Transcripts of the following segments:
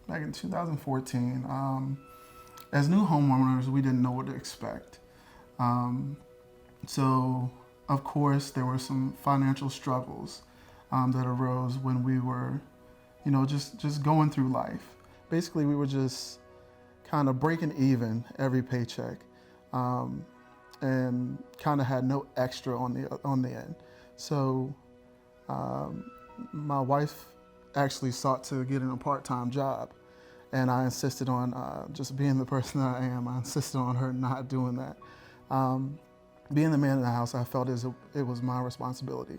back in 2014. As new homeowners, we didn't know what to expect. So, of course, there were some financial struggles that arose when we were, just going through life. Basically, we were just kind of breaking even every paycheck, and kind of had no extra on the end. So, my wife actually sought to get in a part-time job, and I insisted on just being the person that I am. I insisted on her not doing that. Being the man in the house, I felt it was my responsibility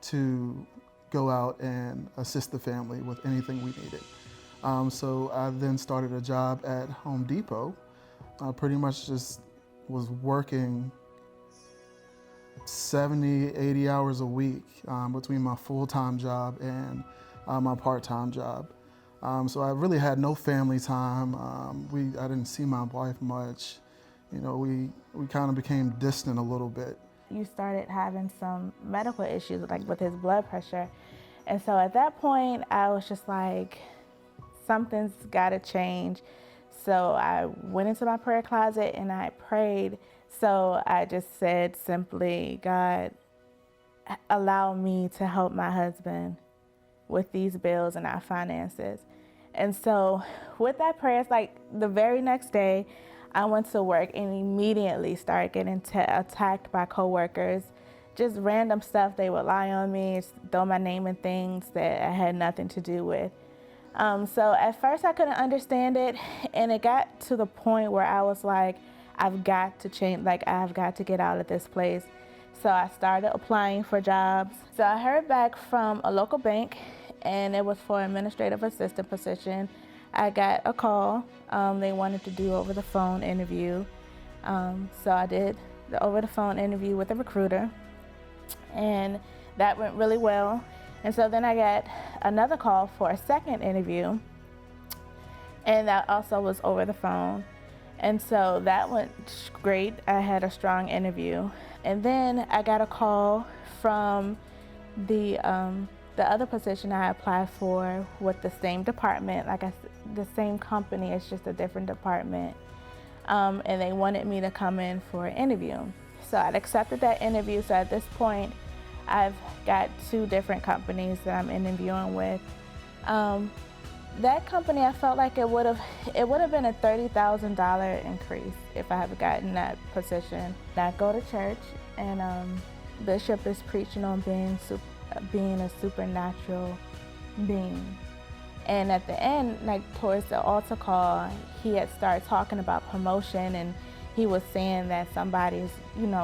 to go out and assist the family with anything we needed. So I then started a job at Home Depot. I pretty much just was working 70, 80 hours a week between my full-time job and my part-time job. So I really had no family time. I didn't see my wife much. We kind of became distant a little bit. You started having some medical issues, like with his blood pressure. And so at that point, I was just like, something's gotta change. So I went into my prayer closet and I prayed. So I just said simply, God, allow me to help my husband with these bills and our finances. And so with that prayer, it's like the very next day, I went to work and immediately started getting attacked by coworkers. Just random stuff. They would lie on me, throw my name in things that I had nothing to do with. So at first I couldn't understand it, and it got to the point where I was like, I've got to change, I've got to get out of this place. So I started applying for jobs. So I heard back from a local bank, and it was for an administrative assistant position. I got a call. They wanted to do over the phone interview. So I did the over the phone interview with the recruiter, and that went really well. And so then I got another call for a second interview, and that also was over the phone. And so that went great. I had a strong interview. And then I got a call from the other position I applied for with the same department, the same company, it's just a different department. And they wanted me to come in for an interview. So I'd accepted that interview. So at this point, I've got 2 different companies that I'm interviewing with. That company, I felt like it would have been a $30,000 increase if I had gotten that position. I go to church, and Bishop is preaching on being a supernatural being. And at the end, towards the altar call, he had started talking about promotion, and he was saying that somebody's,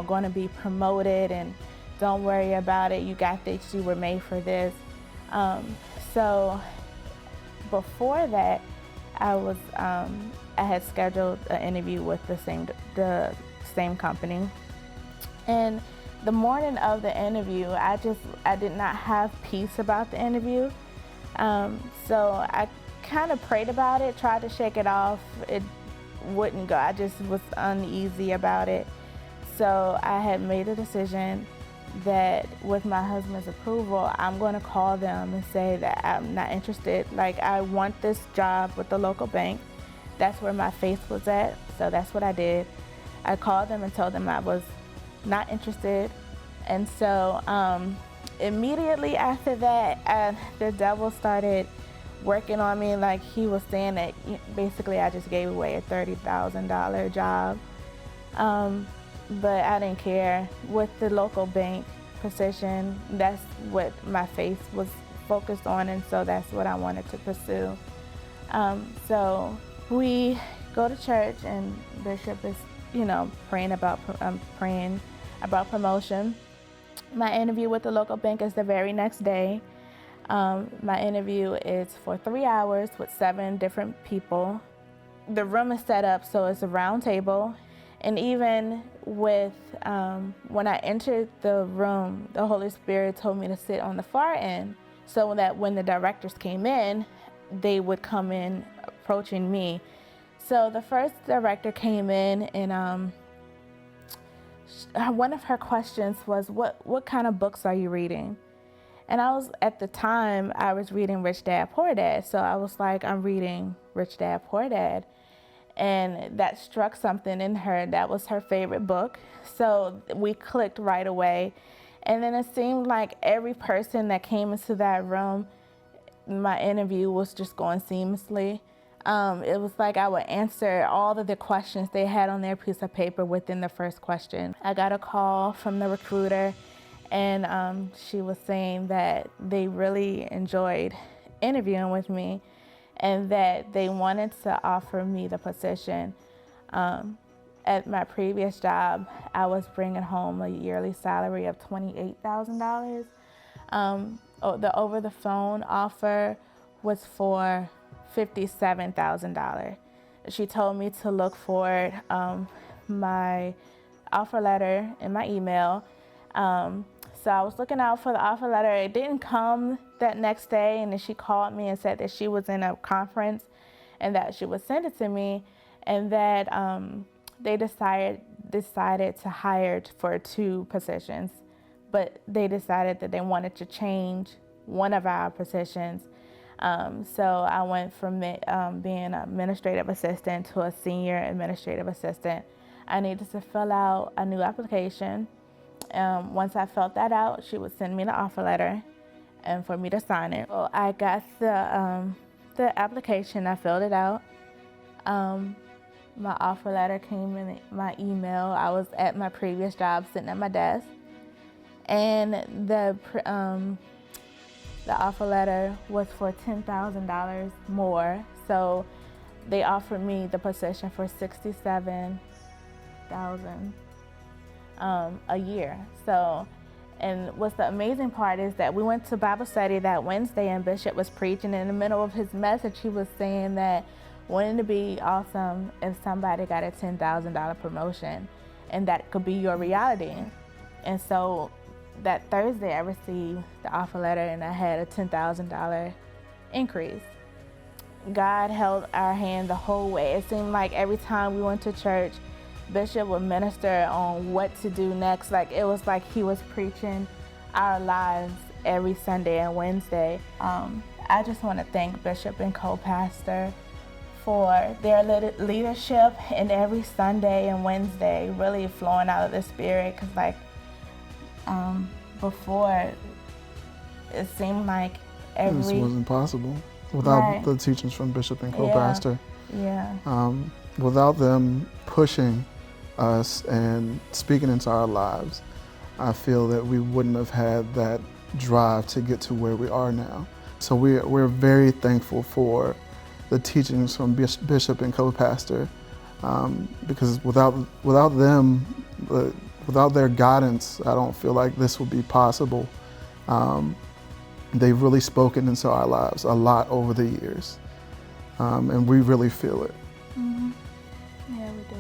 going to be promoted, and don't worry about it. You got this. You were made for this. So before that, I had scheduled an interview with the same company, and the morning of the interview, I did not have peace about the interview. So I kind of prayed about it, tried to shake it off. It wouldn't go. I just was uneasy about it. So I had made a decision that with my husband's approval, I'm going to call them and say that I'm not interested. I want this job with the local bank. That's where my faith was at. So that's what I did. I called them and told them I was not interested. And so immediately after that, the devil started working on me. He was saying that basically I just gave away a $30,000 job. But I didn't care. With the local bank position, that's what my faith was focused on, and so that's what I wanted to pursue. So we go to church, and Bishop is, praying about promotion. My interview with the local bank is the very next day. My interview is for 3 hours with 7 different people. The room is set up so it's a round table. And even with, when I entered the room, the Holy Spirit told me to sit on the far end so that when the directors came in, they would come in approaching me. So the first director came in, and one of her questions was, what kind of books are you reading? And at the time, I was reading Rich Dad, Poor Dad. So I was like, I'm reading Rich Dad, Poor Dad. And that struck something in her. That was her favorite book. So we clicked right away. And then it seemed like every person that came into that room, my interview was just going seamlessly. It was like I would answer all of the questions they had on their piece of paper within the first question. I got a call from the recruiter, and she was saying that they really enjoyed interviewing with me and that they wanted to offer me the position. At my previous job, I was bringing home a yearly salary of $28,000. The over-the-phone offer was for $57,000. She told me to look for my offer letter in my email. So I was looking out for the offer letter. It didn't come that next day, and then she called me and said that she was in a conference and that she would send it to me, and that they decided to hire for 2 positions, but they decided that they wanted to change one of our positions. So I went from being an administrative assistant to a senior administrative assistant. I needed to fill out a new application. Once I filled that out, she would send me the offer letter and for me to sign it. So I got the application, I filled it out. My offer letter came in my email. I was at my previous job sitting at my desk, and the offer letter was for $10,000 more. So they offered me the position for $67,000 a year. So, and what's the amazing part is that we went to Bible study that Wednesday, and Bishop was preaching. In the middle of his message, he was saying that wouldn't it be awesome if somebody got a $10,000 promotion, and that could be your reality. And so that Thursday I received the offer letter, and I had a $10,000 increase. God held our hand the whole way. It seemed like every time we went to church, Bishop would minister on what to do next. Like it was like he was preaching our lives every Sunday and Wednesday. I just want to thank Bishop and co-pastor for their leadership, and every Sunday and Wednesday really flowing out of the Spirit. Because before, it seemed like this wasn't possible without the teachings from Bishop and co-pastor. Yeah. Without them pushing us and speaking into our lives, I feel that we wouldn't have had that drive to get to where we are now. So we're very thankful for the teachings from Bishop and co-pastor, because without them, without their guidance, I don't feel like this would be possible. They've really spoken into our lives a lot over the years, and we really feel it. Mm-hmm. Yeah, we do.